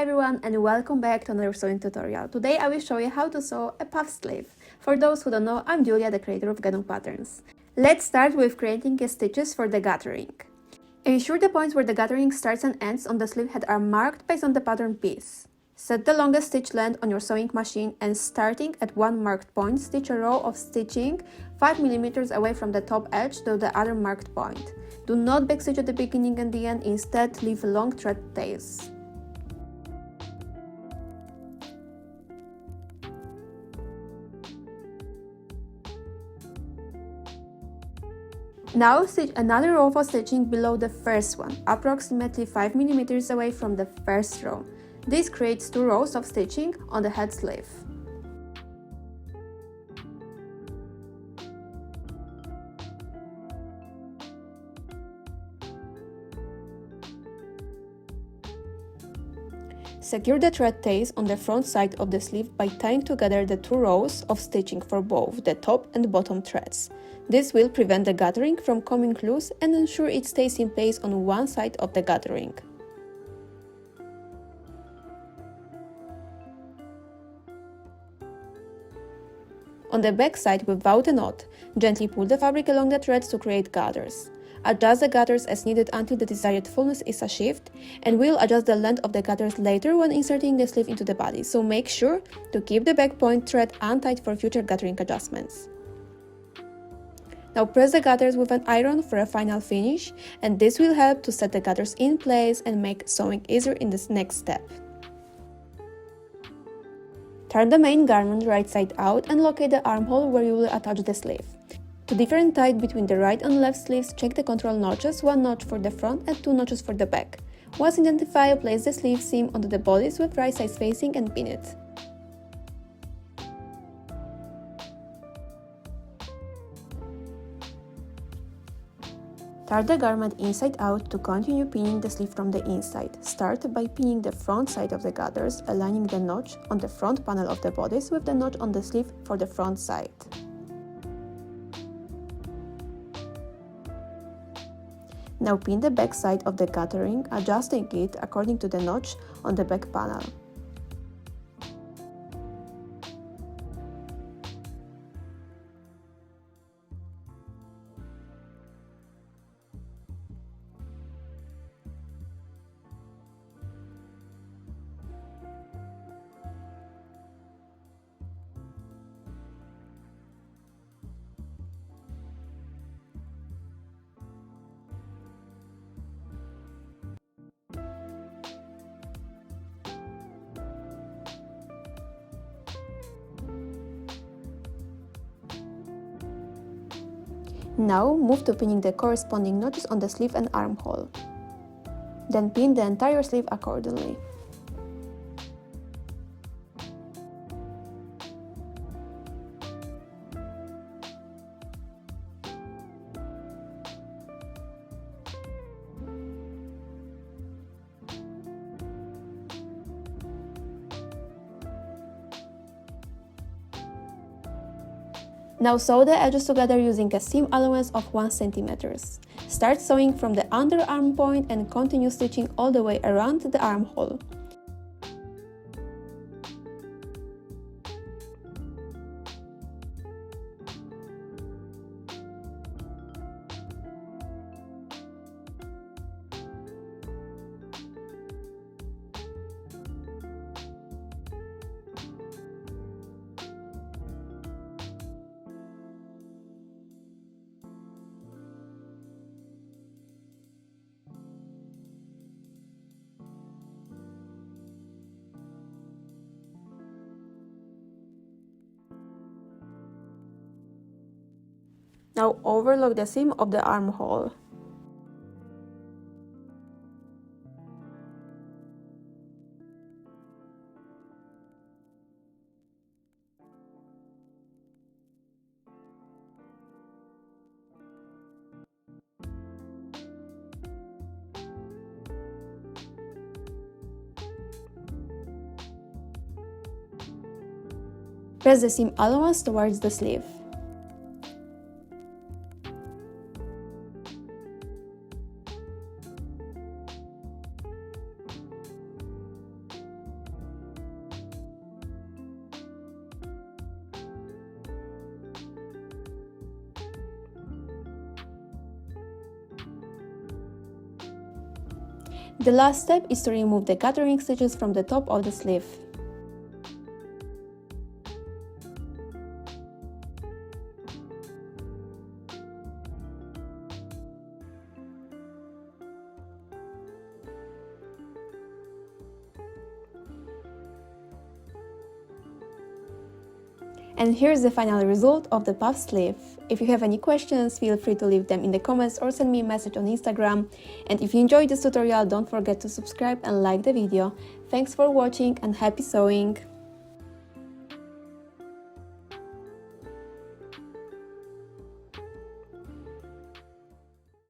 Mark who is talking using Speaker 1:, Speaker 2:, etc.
Speaker 1: everyone and welcome back to another sewing tutorial. Today I will show you how to sew a puff sleeve. For those who don't know, I'm Julia, the creator of GENOW Patterns. Let's start with creating stitches for the gathering. Ensure the points where the gathering starts and ends on the sleeve head are marked based on the pattern piece. Set the longest stitch length on your sewing machine and starting at one marked point, stitch a row of stitching 5 mm away from the top edge to the other marked point. Do not backstitch at the beginning and the end, instead leave long thread tails. Now stitch another row of stitching below the first one, approximately 5 mm away from the first row. This creates 2 rows of stitching on the head sleeve. Secure the thread tails on the front side of the sleeve by tying together the 2 rows of stitching for both the top and bottom threads. This will prevent the gathering from coming loose and ensure it stays in place on one side of the gathering. On the back side without a knot, gently pull the fabric along the threads to create gathers. Adjust the gathers as needed until the desired fullness is achieved, and we'll adjust the length of the gathers later when inserting the sleeve into the body, so make sure to keep the back point thread untied for future gathering adjustments. Now press the gathers with an iron for a final finish, and this will help to set the gathers in place and make sewing easier in this next step. Turn the main garment right side out and locate the armhole where you will attach the sleeve. To differentiate between the right and left sleeves, check the control notches, 1 notch for the front and 2 notches for the back. Once identified, place the sleeve seam onto the bodice with right side facing and pin it. Turn the garment inside out to continue pinning the sleeve from the inside. Start by pinning the front side of the gathers, aligning the notch on the front panel of the bodice with the notch on the sleeve for the front side. Now pin the back side of the gathering, adjusting it according to the notch on the back panel. Now move to pinning the corresponding notches on the sleeve and armhole. Then pin the entire sleeve accordingly. Now sew the edges together using a seam allowance of 1 cm. Start sewing from the underarm point and continue stitching all the way around the armhole. Now overlock the seam of the armhole. Press the seam allowance towards the sleeve. The last step is to remove the gathering stitches from the top of the sleeve. And here's the final result of the puff sleeve. If you have any questions, feel free to leave them in the comments or send me a message on Instagram. And if you enjoyed this tutorial, don't forget to subscribe and like the video. Thanks for watching and happy sewing!